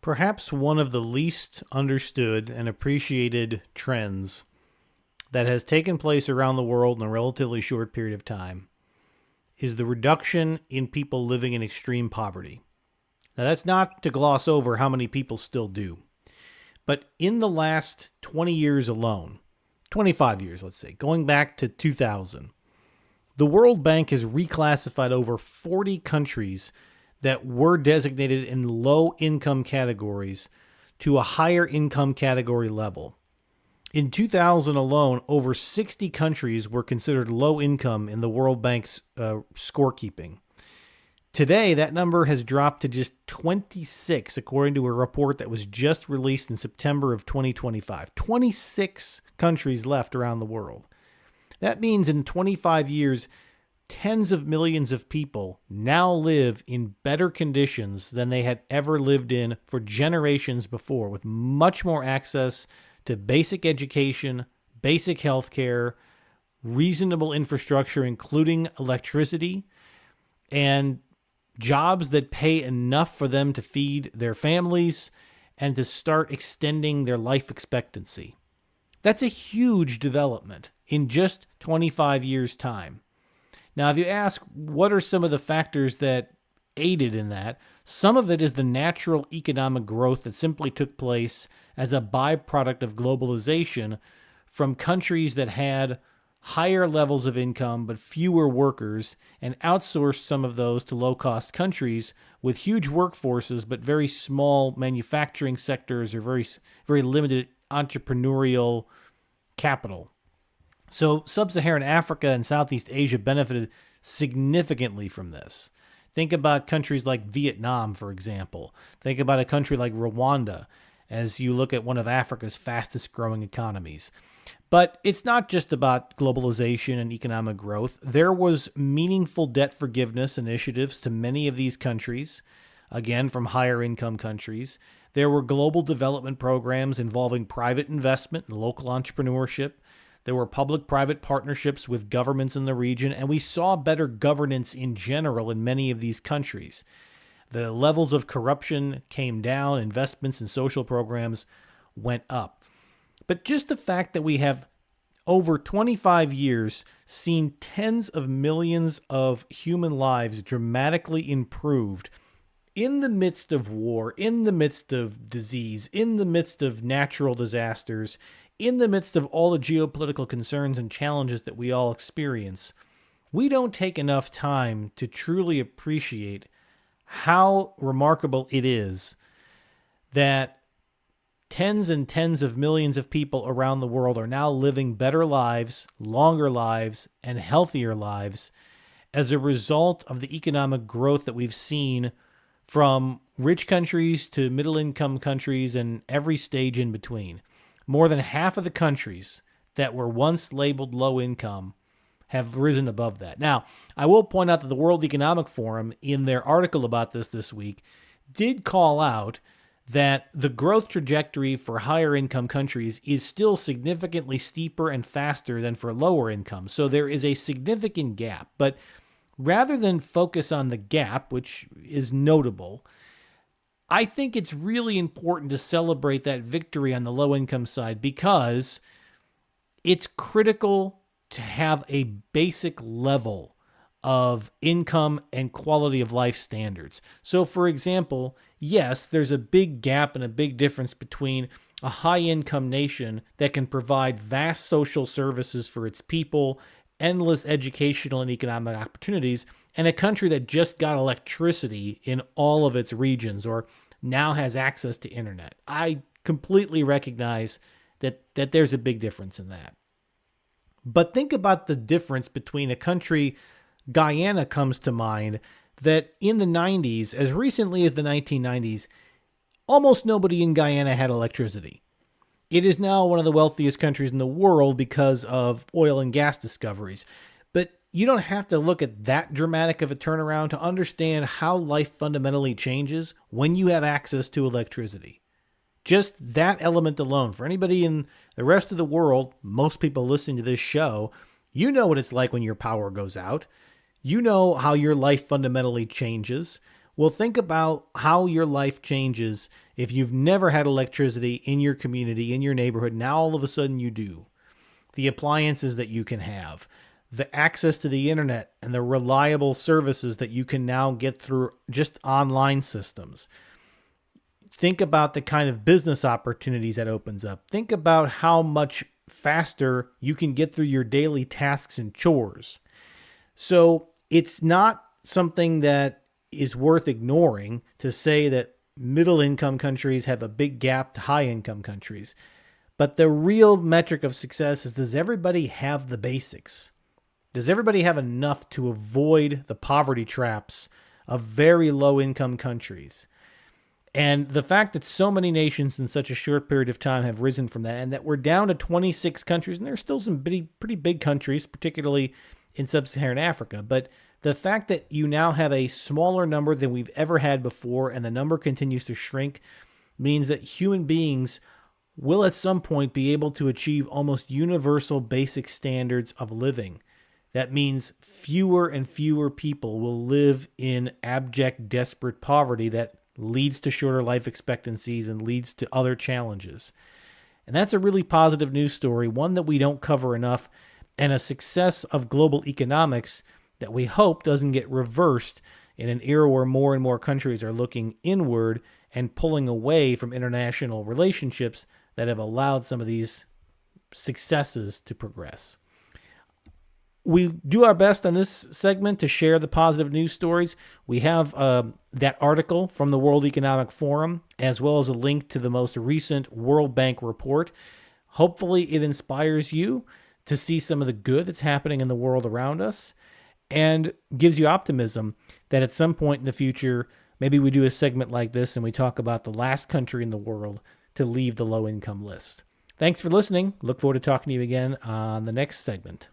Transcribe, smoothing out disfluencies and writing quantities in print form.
Perhaps one of the least understood and appreciated trends that has taken place around the world in a relatively short period of time is the reduction in people living in extreme poverty. Now, that's not to gloss over how many people still do. But in the last 20 years alone, 25 years, let's say, going back to 2000, the World Bank has reclassified over 40 countries that were designated in low-income categories to a higher income category level. In 2000 alone, over 60 countries were considered low income in the World Bank's scorekeeping. Today, that number has dropped to just 26, according to a report that was just released in September of 2025. 26 countries left around the world. That means in 25 years, tens of millions of people now live in better conditions than they had ever lived in for generations before, with much more access to basic education, basic health care, reasonable infrastructure, including electricity, and jobs that pay enough for them to feed their families and to start extending their life expectancy. That's a huge development in just 25 years' time. Now, if you ask, what are some of the factors that aided in that? Some of it is the natural economic growth that simply took place as a byproduct of globalization from countries that had higher levels of income but fewer workers, and outsourced some of those to low-cost countries with huge workforces but very small manufacturing sectors or very limited entrepreneurial capital. So sub-Saharan Africa and Southeast Asia benefited significantly from this. Think about countries like Vietnam, for example. Think about a country like Rwanda as you look at one of Africa's fastest growing economies. But it's not just about globalization and economic growth. There was meaningful debt forgiveness initiatives to many of these countries, again, from higher income countries. There were global development programs involving private investment and local entrepreneurship. There were public-private partnerships with governments in the region, and we saw better governance in general in many of these countries. The levels of corruption came down, investments in social programs went up. But just the fact that we have, over 25 years, seen tens of millions of human lives dramatically improved in the midst of war, in the midst of disease, in the midst of natural disasters, in the midst of all the geopolitical concerns and challenges that we all experience, we don't take enough time to truly appreciate how remarkable it is that tens and tens of millions of people around the world are now living better lives, longer lives, and healthier lives as a result of the economic growth that we've seen from rich countries to middle-income countries and every stage in between. More than half of the countries that were once labeled low income have risen above that. Now, I will point out that the World Economic Forum, in their article about this week, did call out that the growth trajectory for higher income countries is still significantly steeper and faster than for lower income. So there is a significant gap. But rather than focus on the gap, which is notable, I think it's really important to celebrate that victory on the low-income side because it's critical to have a basic level of income and quality of life standards. So, for example, yes, there's a big gap and a big difference between a high-income nation that can provide vast social services for its people, endless educational and economic opportunities, and a country that just got electricity in all of its regions or now has access to internet. I completely recognize that there's a big difference in that. But think about the difference between a country, Guyana comes to mind, that in the 90s, as recently as the 1990s, almost nobody in Guyana had electricity. It is now one of the wealthiest countries in the world because of oil and gas discoveries. But you don't have to look at that dramatic of a turnaround to understand how life fundamentally changes when you have access to electricity. Just that element alone. For anybody in the rest of the world, most people listening to this show, you know what it's like when your power goes out. You know how your life fundamentally changes. Well, think about how your life changes If you've never had electricity in your community, in your neighborhood, now all of a sudden you do. The appliances that you can have, the access to the internet, and the reliable services that you can now get through just online systems. Think about the kind of business opportunities that opens up. Think about how much faster you can get through your daily tasks and chores. So it's not something that is worth ignoring to say that middle income countries have a big gap to high income countries. But the real metric of success is, does everybody have the basics? Does everybody have enough to avoid the poverty traps of very low income countries? And the fact that so many nations in such a short period of time have risen from that, and that we're down to 26 countries, and there's still some pretty big countries, particularly in sub-Saharan Africa. But the fact that you now have a smaller number than we've ever had before, and the number continues to shrink, means that human beings will at some point be able to achieve almost universal basic standards of living. That means fewer and fewer people will live in abject, desperate poverty that leads to shorter life expectancies and leads to other challenges. And that's a really positive news story, one that we don't cover enough, and a success of global economics that we hope doesn't get reversed in an era where more and more countries are looking inward and pulling away from international relationships that have allowed some of these successes to progress. We do our best on this segment to share the positive news stories. We have that article from the World Economic Forum, as well as a link to the most recent World Bank report. Hopefully it inspires you to see some of the good that's happening in the world around us, and gives you optimism that at some point in the future, maybe we do a segment like this and we talk about the last country in the world to leave the low-income list. Thanks for listening. Look forward to talking to you again on the next segment.